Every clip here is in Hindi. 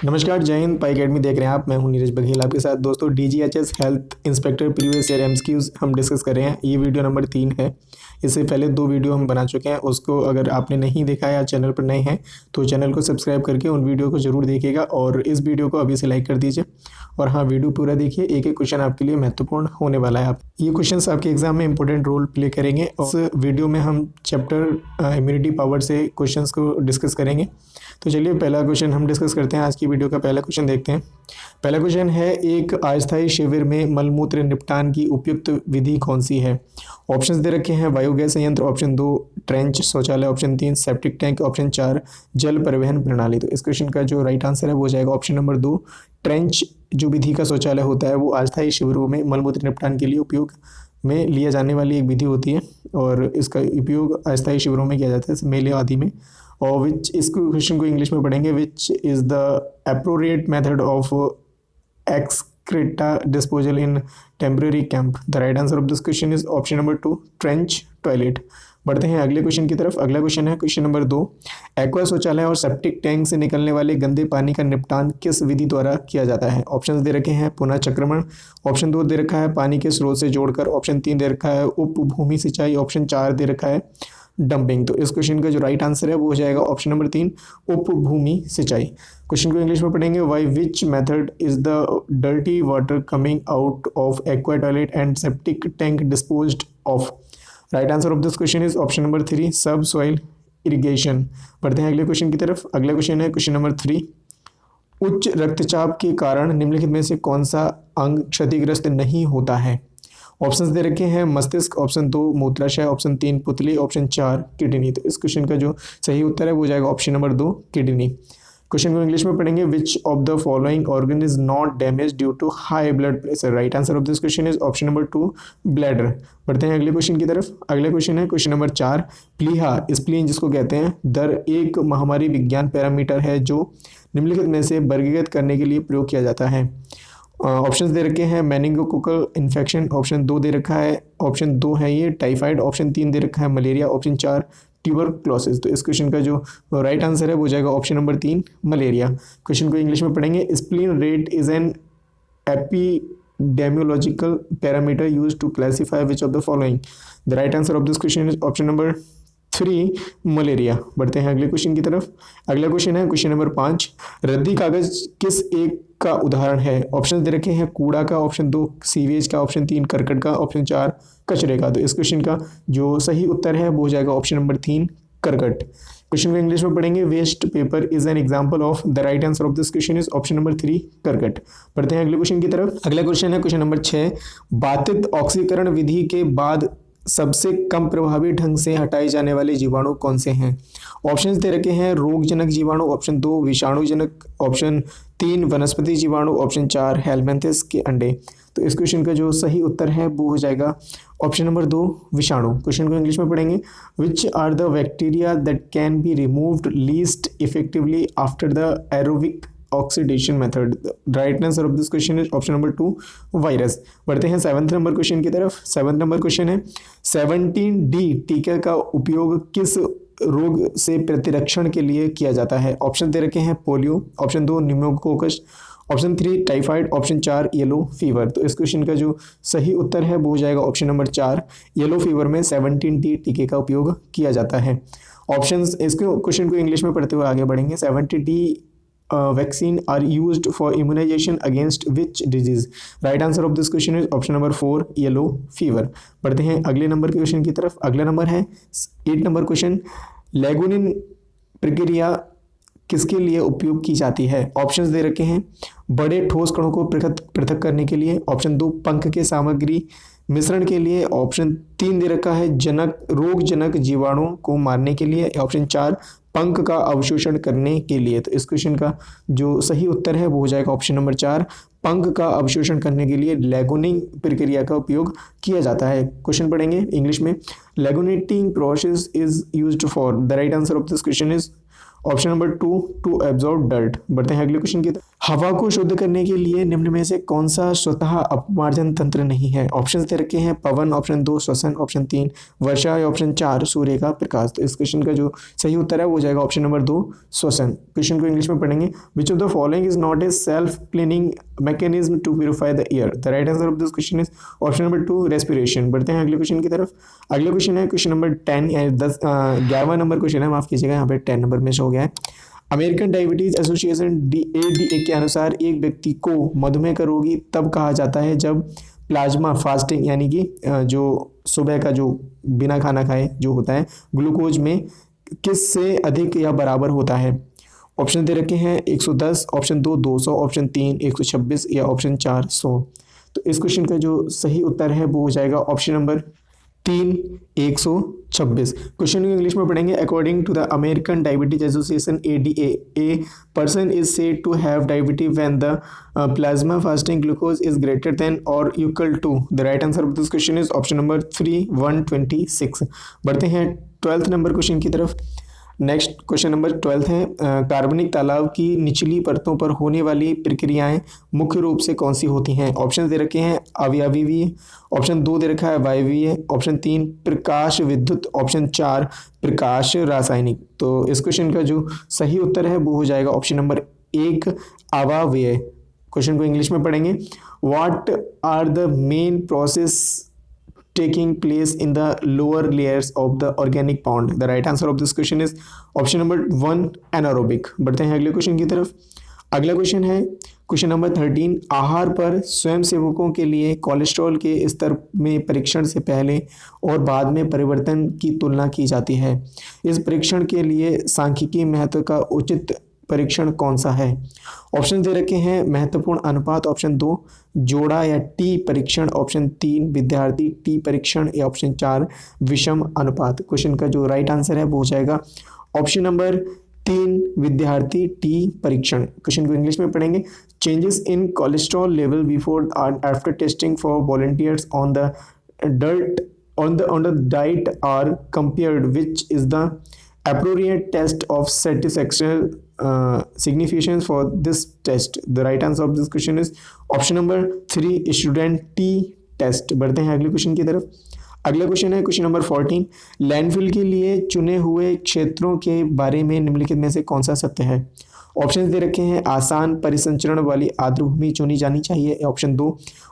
नमस्कार, जय हिंद। पाई अकेडमी देख रहे हैं आप। मैं हूं नीरज बघेल आपके साथ। दोस्तों, DGHS health inspector previous year MCQs हम डिस्कस कर रहे हैं। ये वीडियो नंबर 3 है। इससे पहले 2 वीडियो हम बना चुके हैं। उसको अगर आपने नहीं देखा या चैनल पर नए हैं तो चैनल को सब्सक्राइब करके उन वीडियो को जरूर देखिएगा और इस वीडियो को अभी से लाइक कर दीजिए। और हाँ, वीडियो पूरा देखिए, एक एक क्वेश्चन आपके लिए महत्वपूर्ण होने वाला है। ये क्वेश्चन आपके एग्जाम में इंपॉर्टेंट रोल प्ले करेंगे। इस वीडियो में हम चैप्टर इम्यूनिटी पावर से क्वेश्चन को डिस्कस करेंगे। तो चलिए पहला क्वेश्चन हम डिस्कस करते हैं। आज की वीडियो का पहला क्वेश्चन देखते हैं। पहला क्वेश्चन है, एक अस्थायी शिविर में मलमूत्र निपटान की उपयुक्त विधि कौन सी है? ऑप्शंस दे रखे हैं, बायोगैस संयंत्र, ऑप्शन 2 ट्रेंच शौचालय, ऑप्शन 3 सेप्टिक टैंक, ऑप्शन 4 जल परिवहन प्रणाली। तो इस क्वेश्चन का जो राइट आंसर है वो जाएगा ऑप्शन नंबर 2 ट्रेंच। जो विधि का शौचालय होता है वो अस्थायी शिविरों में मलमूत्र निपटान के लिए उपयोग में लिया जाने वाली एक विधि होती है और इसका उपयोग अस्थायी शिविरों में किया जाता है, मेले आदि में। और विच, इस क्वेश्चन को इंग्लिश में पढ़ेंगे, which is the appropriate method of excreta disposal in temporary camp. The right answer of this question is option number 2 trench toilet. बढ़ते हैं अगले क्वेश्चन की तरफ। अगला क्वेश्चन है क्वेश्चन नंबर 2, एक्वा शौचालय और सेप्टिक टैंक से निकलने वाले गंदे पानी का निपटान किस विधि द्वारा किया जाता है? ऑप्शंस दे रखे हैं, पुनः चक्रमण, ऑप्शन 2 दे रखा है पानी के स्रोत से जोड़कर, ऑप्शन 3 दे रखा है उपभूमि सिंचाई, ऑप्शन 4 दे रखा है डंपिंग। तो इस क्वेश्चन का जो राइट आंसर है वो हो जाएगा ऑप्शन नंबर 3 उपभूमि सिंचाई। क्वेश्चन को इंग्लिश में पढ़ेंगे, why which method is the dirty water coming out of aqua toilet and septic tank disposed of? Right answer of this question is option number 3 सब सॉइल इरिगेशन। बढ़ते हैं अगले क्वेश्चन की तरफ। अगला क्वेश्चन है क्वेश्चन नंबर 3, उच्च रक्तचाप के कारण निम्नलिखित में से कौन सा अंग क्षतिग्रस्त नहीं होता है? ऑप्शंस दे रखे हैं, मस्तिष्क, ऑप्शन 2 मूत्राशय, ऑप्शन 3 पुतली, ऑप्शन 4 किडनी। तो इस क्वेश्चन का जो सही उत्तर है वो जाएगा ऑप्शन नंबर 2 किडनी। क्वेश्चन को इंग्लिश में पढ़ेंगे, which of the following organ is not damage due to high blood pressure? Right answer of this question is option number 2 bladder. बढ़ते हैं अगले क्वेश्चन की तरफ। अगला क्वेश्चन है क्वेश्चन नंबर 4, प्लीहा स्प्लीन जिसको कहते हैं, दर एक महामारी विज्ञान पैरामीटर है जो निम्नलिखित में से वर्गीकृत करने के लिए प्रयोग किया जाता है। ऑप्शंस दे रखे हैं, मेनिंगोकोकल इन्फेक्शन, ऑप्शन 2 दे रखा है, ऑप्शन 2 है ये टाइफाइड, ऑप्शन 3 दे रखा है मलेरिया, ऑप्शन 4 ट्यूबरक्लोसिस। तो इस क्वेश्चन का जो राइट आंसर है वो जाएगा ऑप्शन नंबर 3 मलेरिया। क्वेश्चन को इंग्लिश में पढ़ेंगे, spleen rate is an epidemiological parameter used to classify which of the following? The right answer of this question is option number 3 malaria. बढ़ते हैं अगले क्वेश्चन की तरफ। अगला क्वेश्चन है क्वेश्चन नंबर 5, रद्दी कागज किस एक का उदाहरण है? ऑप्शन दे रखे हैं, कूड़ा का, ऑप्शन 2 सीवेज का, ऑप्शन 3 करकट का, ऑप्शन 4 कचरे का। तो इस क्वेश्चन का जो सही उत्तर है वो हो जाएगा ऑप्शन नंबर 3 करकट। क्वेश्चन को इंग्लिश में पढ़ेंगे, waste paper is an example of. The right answer of this question is option number 3 करकट। बढ़ते हैं अगले क्वेश्चन की तरफ। अगला क्वेश्चन है क्वेश्चन नंबर 6, बाधित ऑक्सीकरण विधि के बाद सबसे कम प्रभावी ढंग से हटाए जाने वाले जीवाणु कौन से हैं? ऑप्शंस दे रखे हैं, रोगजनक जीवाणु, ऑप्शन 2 विषाणुजनक, ऑप्शन 3 वनस्पति जीवाणु, ऑप्शन 4 हेलमेंथिस के अंडे। तो इस क्वेश्चन का जो सही उत्तर है वो हो जाएगा ऑप्शन नंबर 2 विषाणु। क्वेश्चन को इंग्लिश में पढ़ेंगे, which are the bacteria that can be removed least effectively after the aerobic oxidation method? Right answer of this question is option number 2 virus. बढ़ते हैं 7th नंबर क्वेश्चन की तरफ। 7th नंबर क्वेश्चन है, 17D टीके का उपयोग किस रोग से प्रतिरक्षण के लिए किया जाता है? ऑप्शन दे रखे हैं, polio, option 2 pneumococcus, option 3 typhoid, option 4 yellow fever. तो इस क्वेश्चन का जो सही उत्तर है वो हो जाएगा ऑप्शन नंबर 4 येलो फीवर में 17D टीके का उपयोग किया जाता है। ऑप्शंस, इसको क्वेश्चन को इंग्लिश में पढ़ते हुए आगे बढ़ेंगे। 17D vaccine are used for immunization against which disease? Right answer of this question is option number 4 yellow fever। बढ़ते हैं अगले नंबर के क्वेश्चन की तरफ। अगला नंबर है 8 नंबर क्वेश्चन, लैगुनिन प्रक्रिया किसके लिए उपयोग की जाती है? ऑप्शंस दे रखे हैं, बड़े ठोस कणों को पृथक करने के लिए, ऑप्शन 2 पंख के सामग्री मिश्रण के लिए, ऑप्शन 3 दे रखा है रोगजनक जीवाणु को मारने के लिए, ऑप्शन 4 पंख का अवशोषण करने के लिए। तो इस क्वेश्चन का जो सही उत्तर है वो हो जाएगा ऑप्शन नंबर 4 पंख का अवशोषण करने के लिए लैगुनिंग प्रक्रिया का उपयोग किया जाता है। क्वेश्चन पढ़ेंगे इंग्लिश में, लैगुनेटिंग process is used for. The right answer of this question is option number 2 to absorb dirt. बढ़ते हैं अगले क्वेश्चन की तरफ। हवा को शुद्ध करने के लिए निम्न में से कौन सा स्वतः अपमार्जन तंत्र नहीं है? ऑप्शन दे रखे हैं पवन, ऑप्शन 2 श्वसन, ऑप्शन 3 वर्षा या ऑप्शन 4 सूर्य का प्रकाश। तो इस क्वेश्चन का जो सही उत्तर है वो जाएगा ऑप्शन नंबर 2 श्वसन। क्वेश्चन को इंग्लिश में पढ़ेंगे। Which of the following is not a self cleaning mechanism to purify the air? The right answer of this question is option number 2 respiration. बढ़ते हैं अगले क्वेश्चन की तरफ। अगला क्वेश्चन है क्वेश्चन नंबर 10 या 11वां नंबर क्वेश्चन है, माफ कीजिएगा, यहाँ पे 10 नंबर में हो गया है। अमेरिकन डायबिटीज एसोसिएशन ADA के अनुसार एक व्यक्ति को मधुमेह का रोगी तब कहा जाता है जब प्लाज्मा फास्टिंग यानी कि जो सुबह का जो बिना खाना खाए जो होता है ग्लूकोज में किस से अधिक या बराबर होता है? ऑप्शन दे रखे हैं 110, ऑप्शन 2 200, ऑप्शन 3 126 या ऑप्शन 4 100। तो इस क्वेश्चन का जो सही उत्तर है वो हो जाएगा ऑप्शन नंबर 3 126। क्वेश्चन को इंग्लिश में पढ़ेंगे। According to the American diabetes association ADA, a person is said to have diabetes when the plasma fasting glucose is greater than or equal to. The right answer of this question is option number 3 126। बढ़ते हैं 12th नंबर क्वेश्चन की तरफ। नेक्स्ट क्वेश्चन नंबर 12 है कार्बनिक तालाब की निचली परतों पर होने वाली प्रक्रियाएं मुख्य रूप से कौन सी होती हैं? ऑप्शन दे रखे हैं अवयवीय, ऑप्शन 2 दे रखा है वायवीय, ऑप्शन 3 प्रकाश विद्युत, ऑप्शन 4 प्रकाश रासायनिक। तो इस क्वेश्चन का जो सही उत्तर है वो हो जाएगा ऑप्शन नंबर 1 अवाव्यय। क्वेश्चन को इंग्लिश में पढ़ेंगे। What are the main process taking place in the lower layers of the organic pond? The right answer of this question is option number 1 anaerobic। बढ़ते हैं अगले क्वेश्चन की तरफ। अगला क्वेश्चन है क्वेश्चन नंबर 13। आहार पर स्वयंसेवकों के लिए कोलेस्ट्रॉल के स्तर में परीक्षण से पहले और बाद में परिवर्तन की तुलना की जाती है। इस परीक्षण के लिए सांख्यिकीय महत्व का उचित परीक्षण कौन सा है? ऑप्शन दे रखे हैं महत्वपूर्ण अनुपात, ऑप्शन 2 जोड़ा या टी परीक्षण, ऑप्शन 3 विद्यार्थी टी परीक्षण या ऑप्शन 4 विषम अनुपात। क्वेश्चन का जो राइट आंसर है वो हो जाएगा ऑप्शन नंबर 3 विद्यार्थी टी परीक्षण। क्वेश्चन को इंग्लिश में पढ़ेंगे। Changes in cholesterol level before and after testing for volunteers on the diet are compared, which is the appropriate test of satisfaction significance for this test? The right answer of this question is option number 3 student T test। बढ़ते हैं अगले क्वेश्चन की तरफ। अगला क्वेश्चन है क्वेश्चन नंबर 14। लैंडफिल के लिए चुने हुए क्षेत्रों के बारे में निम्नलिखित में से कौन सा सत्य है? ऑप्शन दे रखे हैं आसान परिसंचरण वाली आर्द्रभूमि चुनी जानी चाहिए, ऑप्शन 2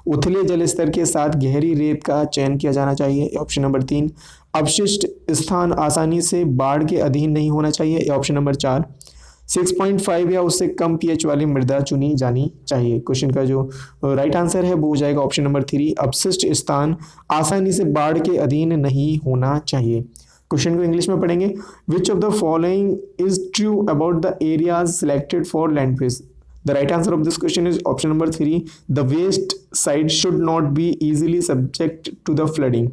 उथले जल स्तर के साथ गहरी रेत का चयन किया जाना चाहिए, ऑप्शन नंबर 3 अवशिष्ट स्थान आसानी से बाढ़ के अधीन नहीं होना चाहिए, ऑप्शन नंबर 4 6.5 या उससे कम पीएच वाली मृदा चुनी जानी चाहिए। क्वेश्चन का जो राइट आंसर है वो हो जाएगा ऑप्शन नंबर 3 अपशिष्ट स्थान आसानी से बाढ़ के अधीन नहीं होना चाहिए। क्वेश्चन को इंग्लिश में पढ़ेंगे। Which of the following is true about the areas selected for landfills? The right answer of this question is option number 3 the waste side should not be easily subject to the flooding.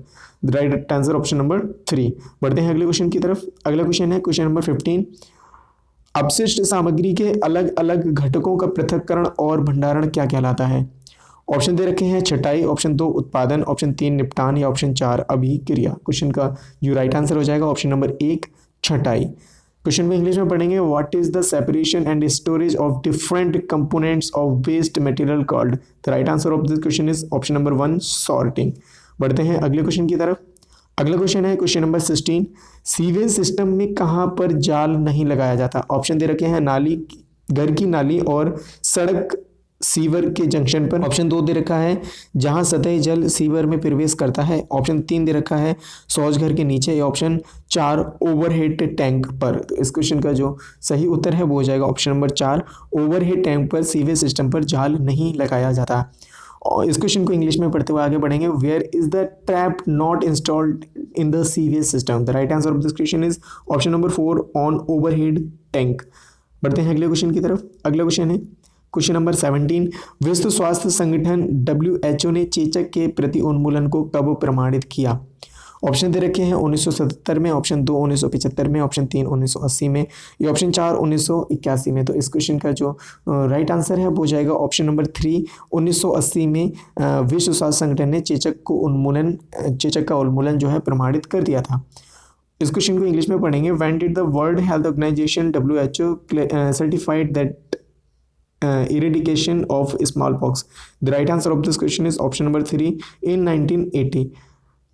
The right answer option number 3। बढ़ते हैं अगले क्वेश्चन की तरफ। अगला क्वेश्चन है क्वेश्चन नंबर 15। अपशिष्ट सामग्री के अलग अलग घटकों का पृथक्करण और भंडारण क्या कहलाता है? ऑप्शन दे रखे हैं छटाई, ऑप्शन 2 उत्पादन, ऑप्शन 3 निपटान या ऑप्शन 4 अभिक्रिया। क्वेश्चन का जो राइट आंसर हो जाएगा ऑप्शन नंबर 1 छटाई। क्वेश्चन में इंग्लिश में पढ़ेंगे। What is the separation and storage of different components of waste material called? The right answer of this question is option number 1 sorting. बढ़ते हैं अगले क्वेश्चन की तरफ। अगला क्वेश्चन है क्वेश्चन नंबर 16। सीवेज सिस्टम में कहां पर जाल नहीं लगाया जाता? ऑप्शन दे रखे हैं नाली, घर की नाली और सड़क सीवर के जंक्शन पर, ऑप्शन 2 दे रखा है जहां सतही जल सीवर में प्रवेश करता है, ऑप्शन 3 दे रखा है शौच घर के नीचे या ऑप्शन 4 ओवरहेड टैंक पर। तो इस क्वेश्चन का जो सही उत्तर है वो हो जाएगा ऑप्शन नंबर 4 ओवरहेड टैंक पर सीवेज सिस्टम पर जाल नहीं लगाया जाता। और इस क्वेश्चन को इंग्लिश में पढ़ते हुए आगे बढ़ेंगे। Where is the trap not installed in the sewage system? The right answer of this question is option number 4 on overhead tank. बढ़ते हैं अगले क्वेश्चन की तरफ। अगला क्वेश्चन है क्वेश्चन नंबर 17। विश्व स्वास्थ्य संगठन WHO ने चेचक के प्रति उन्मूलन को कब प्रमाणित किया? ऑप्शन दे रखे हैं 1977 में, ऑप्शन 2 1975 में, ऑप्शन 3 1980 में या ऑप्शन 4 1981 में। तो इस क्वेश्चन का जो राइट आंसर है वो हो जाएगा ऑप्शन नंबर 3 1980 में विश्व स्वास्थ्य संगठन ने चेचक का उन्मूलन जो है प्रमाणित कर दिया था। इस क्वेश्चन को इंग्लिश में पढ़ेंगे। When did the World Health Organization WHO certified that eradication of smallpox? The right answer of this question is option number 3 in 1980.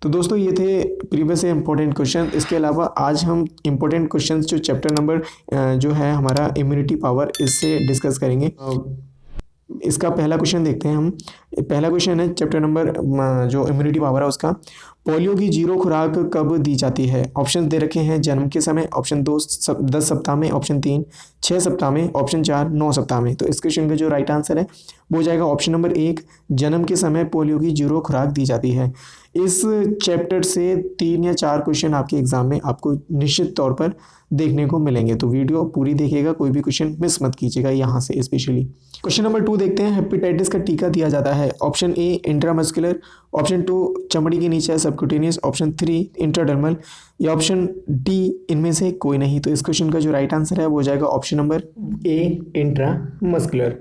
तो दोस्तों ये थे प्रीवियस से इंपॉर्टेंट क्वेश्चन। इसके अलावा आज हम इंपॉर्टेंट क्वेश्चंस जो चैप्टर नंबर जो है हमारा इम्यूनिटी पावर, इससे डिस्कस करेंगे। इसका पहला क्वेश्चन देखते हैं हम। पहला क्वेश्चन है चैप्टर नंबर जो इम्यूनिटी पावर है उसका, पोलियो की 0 खुराक कब दी जाती है? ऑप्शन दे रखे हैं जन्म के समय, ऑप्शन 2 10 सप्ताह में, ऑप्शन 3 6 सप्ताह में, ऑप्शन 4 9 सप्ताह में। तो इस क्वेश्चन का जो राइट आंसर है वो हो जाएगा ऑप्शन नंबर 1, जन्म के समय पोलियो की 0 खुराक दी जाती है। इस चैप्टर से 3 या 4 क्वेश्चन आपके एग्जाम में आपको निश्चित तौर पर देखने को मिलेंगे, तो वीडियो पूरी देखिएगा, कोई भी क्वेश्चन मिस मत कीजिएगा यहाँ से स्पेशली। क्वेश्चन नंबर 2 देखते हैं, हेपेटाइटिस का टीका दिया जाता है? ऑप्शन ए इंट्रामस्कुलर, ऑप्शन 2 चमड़ी के नीचे सबक्यूटेनियस, ऑप्शन 3 इंट्राडर्मल, या ऑप्शन डी इनमें से कोई नहीं। तो इस क्वेश्चन का जो राइट आंसर है वो हो जाएगा option number A intramuscular.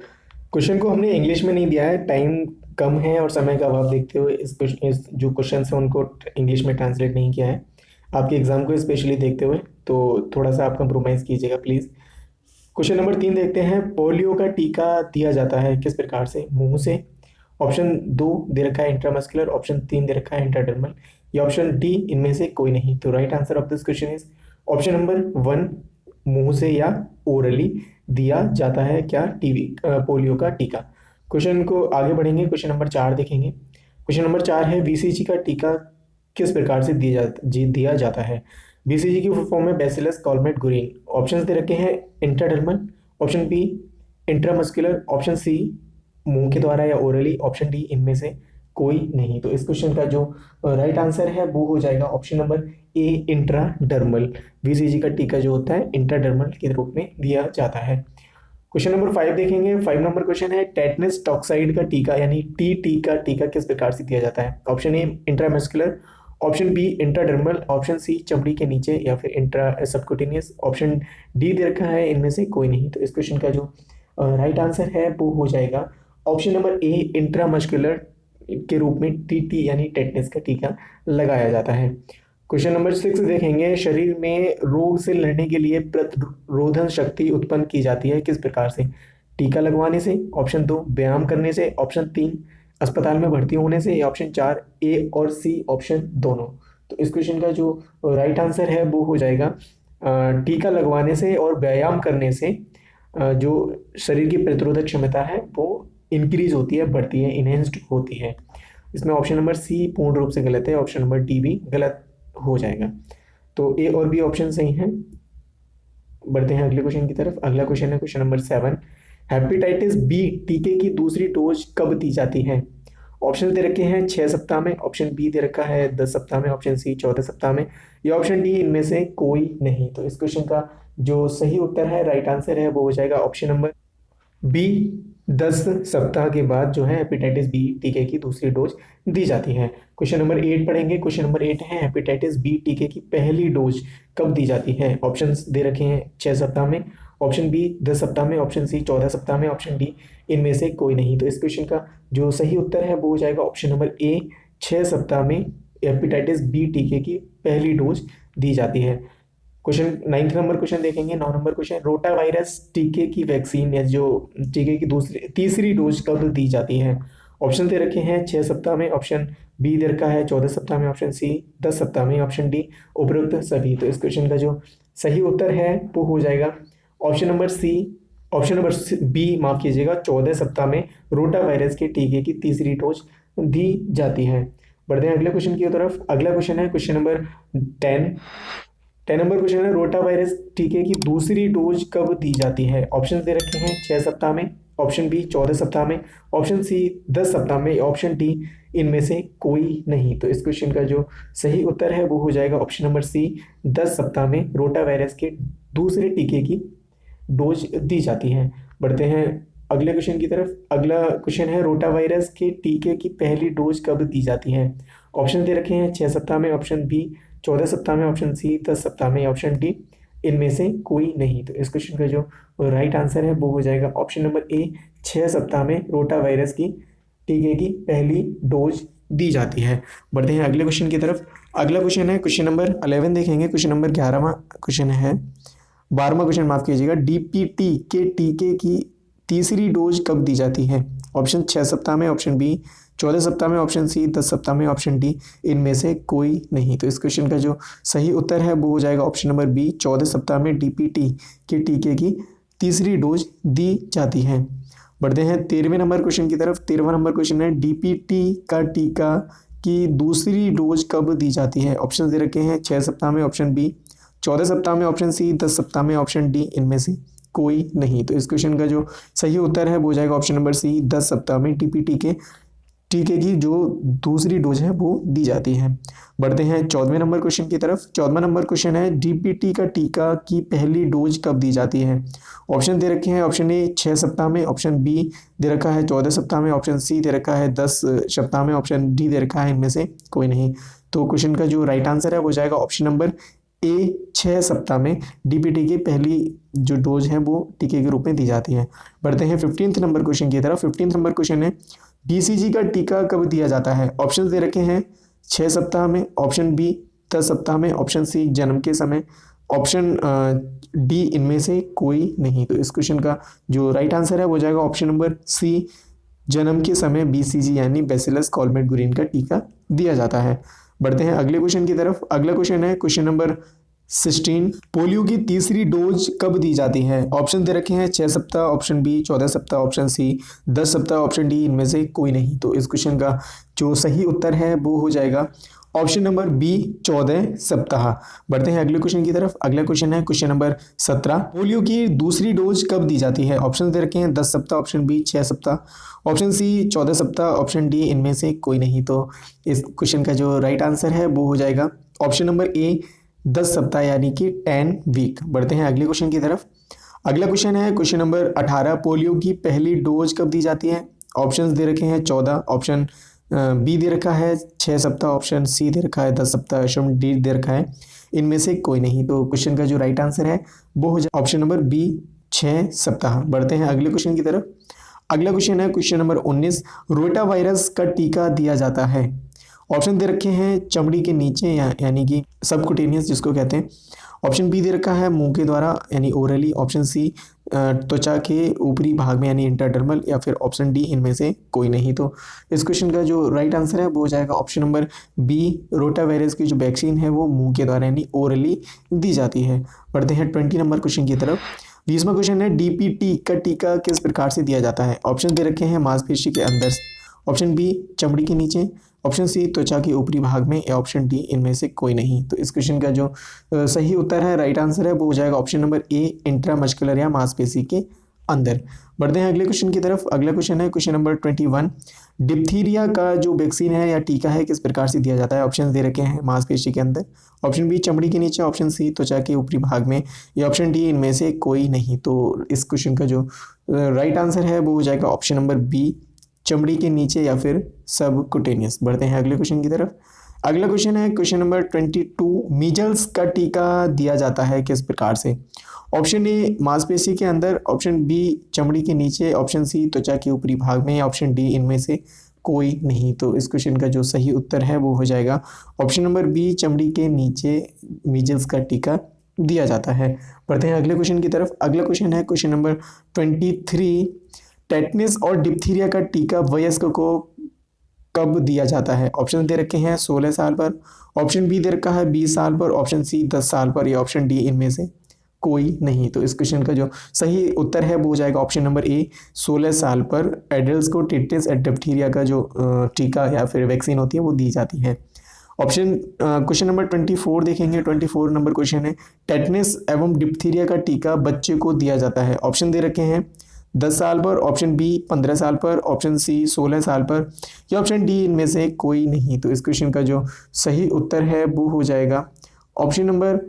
Question को हमने इंग्लिश में नहीं दिया है, टाइम कम है और समय का अभाव देखते हुए इस जो क्वेश्चन है उनको इंग्लिश में ट्रांसलेट नहीं किया है आपके एग्जाम को स्पेशली देखते हुए, तो थोड़ा सा आप कंप्रोमाइज़ कीजिएगा प्लीज़। क्वेश्चन नंबर 3 देखते हैं, पोलियो का टीका दिया जाता है किस प्रकार से? मुंह से। ऑप्शन 2 दे रखा है इंट्रामस्कुलर, ऑप्शन 3 दे रखा है इंट्राडर्मल, या ऑप्शन डी इनमें से कोई नहीं। तो right answer of this question is option number 1, मुंह से या ओरली दिया जाता है क्या पोलियो का टीका। क्वेश्चन को आगे बढ़ेंगे, क्वेश्चन नंबर 4 देखेंगे। क्वेश्चन नंबर 4 है, बीसीजी का टीका किस प्रकार से दिया जाता है? बीसीजी की फॉर्म है बैसिलस कॉलमेट गुरीन। ऑप्शंस दे रखे हैं intradermal, option B intramuscular, option C मुंह के द्वारा या ओरली, ऑप्शन डी इनमें से कोई नहीं। तो इस क्वेश्चन का जो राइट आंसर है वो हो जाएगा option number A intradermal. BCG का टीका जो होता है इंट्राडर्मल के रूप में दिया जाता है। क्वेश्चन नंबर 5 देखेंगे। 5 नंबर क्वेश्चन है, टेटनस टॉक्साइड का टीका यानी टीटी का टीका किस प्रकार से दिया जाता है? Option A intramuscular, option B intradermal, option C चमड़ी के नीचे या फिर इंट्रा सबक्यूटेनियस, ऑप्शन डी दे रखा है इनमें से कोई नहीं। तो इस क्वेश्चन का जो राइट आंसर है वो हो जाएगा ऑप्शन नंबर ए इंट्रामस्कुलर के रूप में टीटी यानी टेटनस का टीका लगाया जाता है। क्वेश्चन नंबर 6 देखेंगे, शरीर में रोग से लड़ने के लिए प्रतिरोधन शक्ति उत्पन्न की जाती है किस प्रकार से? टीका लगवाने से, ऑप्शन 2 व्यायाम करने से, ऑप्शन 3 अस्पताल में भर्ती होने से, या ऑप्शन 4 ए और सी ऑप्शन दोनों। तो इस क्वेश्चन का जो राइट आंसर है वो हो जाएगा टीका लगवाने से और व्यायाम करने से जो शरीर की प्रतिरोधक क्षमता है वो इंक्रीज होती है, बढ़ती है, इनहेंस्ड होती है। इसमें ऑप्शन नंबर सी पूर्ण रूप से गलत है, ऑप्शन नंबर डी भी गलत हो जाएगा। तो ए और बी ऑप्शन सही हैं। बढ़ते हैं अगले क्वेश्चन की तरफ। अगला क्वेश्चन है क्वेश्चन नंबर 7, हेपेटाइटिस बी टीके की दूसरी डोज कब दी जाती है? ऑप्शन दे रखे हैं 6 सप्ताह में, ऑप्शन बी दे रखा है 10 सप्ताह में, ऑप्शन सी 14 सप्ताह में, या ऑप्शन डी इनमें से कोई नहीं। तो इस क्वेश्चन का जो सही उत्तर है, राइट आंसर है वो हो जाएगा ऑप्शन नंबर बी 10 सप्ताह के बाद जो है हेपेटाइटिस बी टीके की दूसरी डोज दी जाती है। क्वेश्चन नंबर 8 पढ़ेंगे। क्वेश्चन नंबर 8 है, हेपेटाइटिस बी टीके की पहली डोज कब दी जाती है? ऑप्शंस दे रखे हैं 6 सप्ताह में, ऑप्शन बी 10 सप्ताह में, ऑप्शन सी 14 सप्ताह में, ऑप्शन डी इनमें से कोई नहीं। तो इस क्वेश्चन का जो सही उत्तर है वो हो जाएगा ऑप्शन नंबर ए 6 सप्ताह में हेपेटाइटिस बी टीके की पहली डोज दी जाती है। क्वेश्चन 9 नंबर क्वेश्चन देखेंगे। 9 नंबर क्वेश्चन, रोटा वायरस टीके की वैक्सीन या जो टीके की तीसरी डोज कब दी जाती है? ऑप्शन दे रखे हैं 6 सप्ताह में, ऑप्शन बी दे रखा है 14 सप्ताह में, ऑप्शन सी 10 सप्ताह में, ऑप्शन डी उपरोक्त सभी। तो इस क्वेश्चन का जो सही उत्तर है वो हो जाएगा option number C, option number B माफ कीजिएगा, 14 सप्ताह में रोटा वायरस के टीके की तीसरी डोज दी जाती है। बढ़ते हैं अगले क्वेश्चन की तरफ। अगला क्वेश्चन है क्वेश्चन नंबर 10 नंबर क्वेश्चन है, रोटा वायरस टीके की दूसरी डोज कब दी जाती है? ऑप्शन दे रखे हैं 6 सप्ताह में, ऑप्शन बी 14 सप्ताह में, ऑप्शन सी 10 सप्ताह में, ऑप्शन डी इनमें से कोई नहीं। तो इस क्वेश्चन का जो सही उत्तर है वो हो जाएगा ऑप्शन नंबर सी 10 सप्ताह में रोटा वायरस के दूसरे टीके की डोज दी जाती है। बढ़ते हैं अगले क्वेश्चन की तरफ। अगला क्वेश्चन है, रोटा वायरस के टीके की पहली डोज कब दी जाती है? ऑप्शन दे रखे हैं 6 सप्ताह में, ऑप्शन बी 14 सप्ताह में, ऑप्शन सी 10 सप्ताह में, ऑप्शन डी इनमें से कोई नहीं। तो इस क्वेश्चन का जो राइट आंसर है वो हो जाएगा ऑप्शन नंबर ए 6 सप्ताह में रोटा वायरस की टीके की पहली डोज दी जाती है। बढ़ते हैं अगले क्वेश्चन की तरफ। अगला क्वेश्चन है क्वेश्चन नंबर 11 देखेंगे। क्वेश्चन नंबर 11वां क्वेश्चन है, 12वां क्वेश्चन माफ कीजिएगा, डीपीटी के टीके की तीसरी डोज कब दी जाती है? ऑप्शन 6 सप्ताह में, ऑप्शन बी 14 सप्ताह में, ऑप्शन सी 10 सप्ताह में, ऑप्शन डी इनमें से कोई नहीं। तो इस क्वेश्चन का जो सही उत्तर है वो हो जाएगा ऑप्शन नंबर बी 14 सप्ताह में डीपीटी के टीके की तीसरी डोज दी जाती है। बढ़ते हैं 13वें नंबर क्वेश्चन की तरफ। 13वां नंबर क्वेश्चन है डीपीटी का टीका की दूसरी डोज कब दी जाती है? ऑप्शन दे रखे हैं 6 सप्ताह में, ऑप्शन बी 14 सप्ताह में, ऑप्शन सी 10 सप्ताह में, ऑप्शन डी इनमें से कोई नहीं। तो इस क्वेश्चन का जो सही उत्तर है वो हो जाएगा ऑप्शन नंबर सी 10 सप्ताह में डीपीटी के टीके की जो दूसरी डोज है वो दी जाती है। बढ़ते हैं 14वें नंबर क्वेश्चन की तरफ। 14वां नंबर क्वेश्चन है डीपीटी का टीका की पहली डोज कब दी जाती है? ऑप्शन दे रखे हैं ऑप्शन ए 6 सप्ताह में, ऑप्शन बी दे रखा है 14 सप्ताह में, ऑप्शन सी दे रखा है 10 सप्ताह में, ऑप्शन डी दे रखा है इनमें से कोई नहीं। तो क्वेश्चन का जो राइट आंसर है वो जाएगा ऑप्शन नंबर ए 6 सप्ताह में डीपीटी की पहली जो डोज है वो टीके के रूप में दी जाती है। बढ़ते हैं 15th नंबर क्वेश्चन की तरफ। 15th नंबर क्वेश्चन है बीसीजी का टीका कब दिया जाता है? ऑप्शन दे रखे हैं 6 सप्ताह में, ऑप्शन बी 10 सप्ताह में, ऑप्शन सी जन्म के समय, ऑप्शन डी इनमें से कोई नहीं। तो इस क्वेश्चन का जो राइट आंसर है वो जाएगा ऑप्शन नंबर सी जन्म के समय बीसीजी यानी बैसिलस कॉलमेट-गुरिन का टीका दिया जाता है। बढ़ते हैं अगले क्वेश्चन की तरफ। अगला क्वेश्चन है क्वेश्चन नंबर 16 पोलियो की तीसरी डोज कब दी जाती है? ऑप्शन दे रखे हैं 6 सप्ताह, ऑप्शन बी 14 सप्ताह, ऑप्शन सी 10 सप्ताह, ऑप्शन डी इनमें से कोई नहीं। तो इस क्वेश्चन का जो सही उत्तर है वो हो जाएगा ऑप्शन नंबर बी 14 सप्ताह। बढ़ते हैं अगले क्वेश्चन की तरफ। अगला क्वेश्चन है क्वेश्चन नंबर 17 पोलियो की दूसरी डोज कब दी जाती है? ऑप्शन दे रखे हैं 10 सप्ताह, ऑप्शन बी 6 सप्ताह, ऑप्शन सी 14 सप्ताह, ऑप्शन डी इनमें से कोई नहीं। तो इस क्वेश्चन का जो राइट आंसर है वो हो जाएगा ऑप्शन नंबर ए 10 सप्ताह यानी कि 10 वीक। बढ़ते हैं अगले क्वेश्चन की तरफ। अगला क्वेश्चन है क्वेश्चन नंबर 18 पोलियो की पहली डोज कब दी जाती है? ऑप्शंस दे रखे हैं 14, ऑप्शन बी दे रखा है 6 सप्ताह, ऑप्शन सी दे रखा है 10 सप्ताह, ऑप्शन डी दे रखा है इनमें से कोई नहीं। तो क्वेश्चन का जो राइट आंसर है वो हो जाए ऑप्शन नंबर बी 6 सप्ताह। बढ़ते हैं अगले क्वेश्चन की तरफ। अगला क्वेश्चन है क्वेश्चन नंबर 19 रोटा वायरस का टीका दिया जाता है। ऑप्शन दे रखे हैं चमड़ी के नीचे यानी कि सबकुटेनियस जिसको कहते हैं, ऑप्शन बी दे रखा है मुंह के द्वारा यानी ओरली, ऑप्शन सी त्वचा के ऊपरी भाग में यानी इंटरडर्मल, या फिर ऑप्शन डी इनमें से कोई नहीं। तो इस क्वेश्चन का जो राइट आंसर है वो हो जाएगा option number B rotavirus की जो वैक्सीन है वो मुंह के द्वारा यानी ओरली दी जाती है। बढ़ते हैं 20 नंबर क्वेश्चन की तरफ। 20वां क्वेश्चन है डीपीटी का टीका किस प्रकार से दिया जाता है? ऑप्शन दे रखे हैं मांसपेशी के अंदर, ऑप्शन बी चमड़ी के नीचे, ऑप्शन सी त्वचा के ऊपरी भाग में, या ऑप्शन डी इनमें से कोई नहीं। तो इस क्वेश्चन का जो सही उत्तर है राइट आंसर है वो हो जाएगा ऑप्शन नंबर ए इंट्रामस्कुलर या मांसपेशी के अंदर। बढ़ते हैं अगले क्वेश्चन की तरफ। अगला क्वेश्चन है क्वेश्चन नंबर 21 डिप्थीरिया का जो वैक्सीन है या टीका है किस प्रकार से दिया जाता है? ऑप्शन दे रखे हैं मांसपेशी के अंदर, ऑप्शन बी चमड़ी के नीचे, ऑप्शन सी त्वचा के ऊपरी भाग में, या ऑप्शन डी इनमें से कोई नहीं। तो इस क्वेश्चन का जो राइट आंसर है वो हो जाएगा ऑप्शन नंबर बी चमड़ी के नीचे या फिर सबकुटेनियस। बढ़ते हैं अगले क्वेश्चन की तरफ। अगला क्वेश्चन है क्वेश्चन नंबर 22 मीजल्स का टीका दिया जाता है किस प्रकार से? ऑप्शन ए मांसपेशी के अंदर, ऑप्शन बी चमड़ी के नीचे, ऑप्शन सी त्वचा के ऊपरी भाग में, या ऑप्शन डी इनमें से कोई नहीं। तो इस क्वेश्चन का जो सही उत्तर है वो हो जाएगा ऑप्शन नंबर बी चमड़ी के नीचे मीजल्स का टीका दिया जाता है। बढ़ते हैं अगले क्वेश्चन की तरफ। अगला क्वेश्चन है क्वेश्चन नंबर 23 टेटनस और डिप्थीरिया का टीका वयस्क को कब दिया जाता है? ऑप्शन दे रखे हैं 16 साल पर, ऑप्शन बी दे रखा है 20 साल पर, ऑप्शन सी 10 साल पर, या ऑप्शन डी इनमें से कोई नहीं। तो इस क्वेश्चन का जो सही उत्तर है वो हो जाएगा ऑप्शन नंबर ए 16 साल पर एडल्ट को टेटनस और डिप्थीरिया का जो टीका या फिर वैक्सीन होती है वो दी जाती है। ऑप्शन क्वेश्चन नंबर 24 देखेंगे। 24 नंबर क्वेश्चन है टेटनस एवं डिप्थीरिया का टीका बच्चे को दिया जाता है। ऑप्शन दे रखे हैं 10 साल पर, ऑप्शन बी 15 साल पर, ऑप्शन सी 16 साल पर, या ऑप्शन डी इनमें से कोई नहीं। तो इस क्वेश्चन का जो सही उत्तर है वो हो जाएगा ऑप्शन नंबर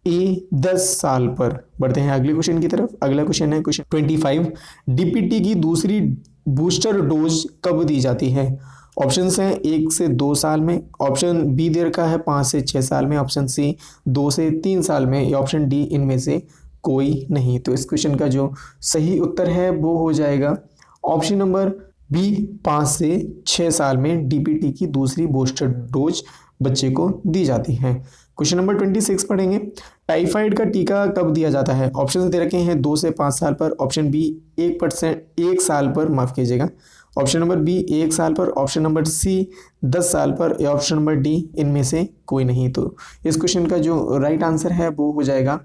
ए 10 साल पर। बढ़ते हैं अगले क्वेश्चन की तरफ। अगला क्वेश्चन है क्वेश्चन 25 डीपीटी की दूसरी बूस्टर डोज कब दी जाती है? ऑप्शंस हैं 1 से 2 साल में, ऑप्शन बी दे रखा है 5 से 6 साल में, ऑप्शन सी 2 से 3 साल में, या ऑप्शन डी इनमें से कोई नहीं। तो इस क्वेश्चन का जो सही उत्तर है वो हो जाएगा ऑप्शन नंबर बी 5 से 6 साल में डीपीटी की दूसरी बूस्टर डोज बच्चे को दी जाती है। क्वेश्चन नंबर 26 पढ़ेंगे। टाइफाइड का टीका कब दिया जाता है? ऑप्शन दे रखे हैं 2 से 5 साल पर, ऑप्शन बी 1 साल पर, माफ कीजिएगा, ऑप्शन नंबर बी 1 साल पर, ऑप्शन नंबर सी 10 साल पर, या ऑप्शन नंबर डी इनमें से कोई नहीं। तो इस क्वेश्चन का जो राइट आंसर है वो हो जाएगा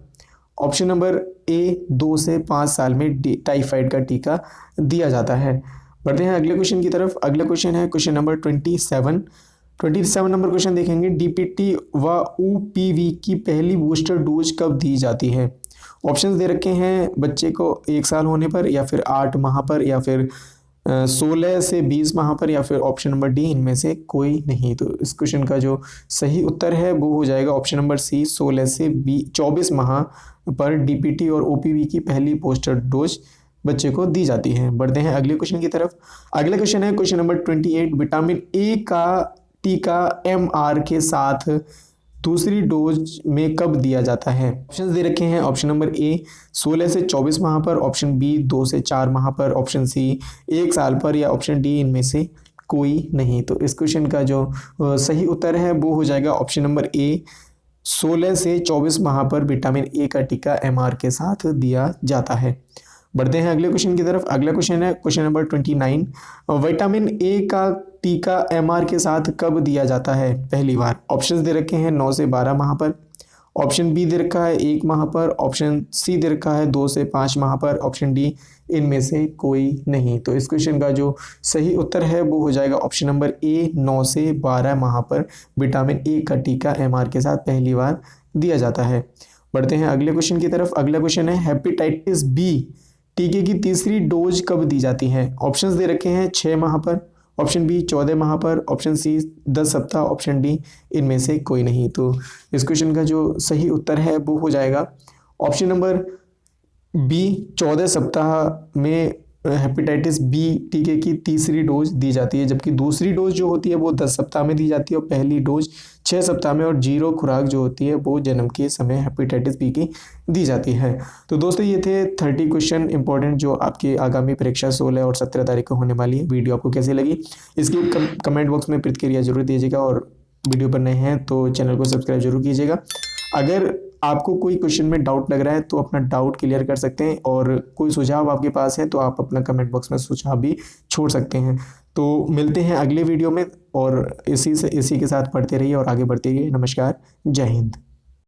ऑप्शन नंबर ए, 2 से 5 साल में टाइफाइड का टीका दिया जाता है। बढ़ते हैं अगले क्वेश्चन की तरफ। अगला क्वेश्चन है क्वेश्चन नंबर 27 नंबर क्वेश्चन देखेंगे। डीपीटी व ओपीवी की पहली बूस्टर डोज कब दी जाती है? ऑप्शंस दे रखे हैं बच्चे को 1 साल होने पर, या फिर 8 माह पर, या फिर 16 से 20 माह पर, या फिर ऑप्शन नंबर डी इनमें से कोई नहीं। तो इस क्वेश्चन का जो सही उत्तर है वो हो जाएगा ऑप्शन नंबर सी, 16 से 24 माह पर डीपीटी और ओपीवी की पहली बूस्टर डोज बच्चे को दी जाती है। बढ़ते हैं अगले क्वेश्चन की तरफ। अगला क्वेश्चन है क्वेश्चन नंबर 28। विटामिन ए का टीका एमआर के साथ दूसरी डोज में कब दिया जाता है? ऑप्शन दे रखे हैं ऑप्शन नंबर ए 16 से 24 माह पर, ऑप्शन बी 2 से 4 माह पर, ऑप्शन सी 1 साल पर, या ऑप्शन डी इनमें से कोई नहीं। तो इस क्वेश्चन का जो सही उत्तर है वो हो जाएगा ऑप्शन नंबर ए, 16 से 24 माह पर विटामिन ए का टीका एमआर के साथ दिया जाता है। बढ़ते हैं अगले क्वेश्चन की तरफ। अगला क्वेश्चन है क्वेश्चन नंबर 29। विटामिन ए का टीका एमआर के साथ कब दिया जाता है पहली बार? ऑप्शंस दे रखे हैं 9 से 12 माह पर, ऑप्शन बी दे रखा है 1 माह पर, ऑप्शन सी दे रखा है 2 से 5 माह पर, ऑप्शन डी इनमें से कोई नहीं। तो इस क्वेश्चन का जो सही उत्तर है वो हो जाएगा ऑप्शन नंबर ए, 9 से 12 माह पर विटामिन ए का टीका एमआर के साथ पहली बार दिया जाता है। बढ़ते हैं अगले क्वेश्चन की तरफ। अगला क्वेश्चन है हेपेटाइटिस बी टीके की तीसरी डोज कब दी जाती है? ऑप्शंस दे रखे हैं 6 माह पर, ऑप्शन बी 14 माह पर, ऑप्शन सी 10 सप्ताह, ऑप्शन डी इनमें से कोई नहीं। तो इस क्वेश्चन का जो सही उत्तर है वो हो जाएगा ऑप्शन नंबर बी, 14 सप्ताह में हेपेटाइटिस बी टीके की तीसरी डोज दी जाती है, जबकि दूसरी डोज जो होती है वो 10 सप्ताह में दी जाती है, और पहली डोज 6 सप्ताह में, और 0 खुराक जो होती है वो जन्म के समय हेपेटाइटिस बी की दी जाती है। तो दोस्तों ये थे 30 क्वेश्चन इंपॉर्टेंट जो आपकी आगामी परीक्षा 16 और 17 तारीख को होने वाली है। वीडियो आपको कैसी लगी इसकी कमेंट बॉक्स में प्रतिक्रिया जरूर दीजिएगा, और वीडियो पर नए हैं तो चैनल को सब्सक्राइब जरूर कीजिएगा। अगर आपको कोई क्वेश्चन में डाउट लग रहा है तो अपना डाउट क्लियर कर सकते हैं, और कोई सुझाव आपके पास है तो आप अपना कमेंट बॉक्स में सुझाव भी छोड़ सकते हैं। तो मिलते हैं अगले वीडियो में, और इसी के साथ पढ़ते रहिए और आगे बढ़ते रहिए। नमस्कार, जय हिंद।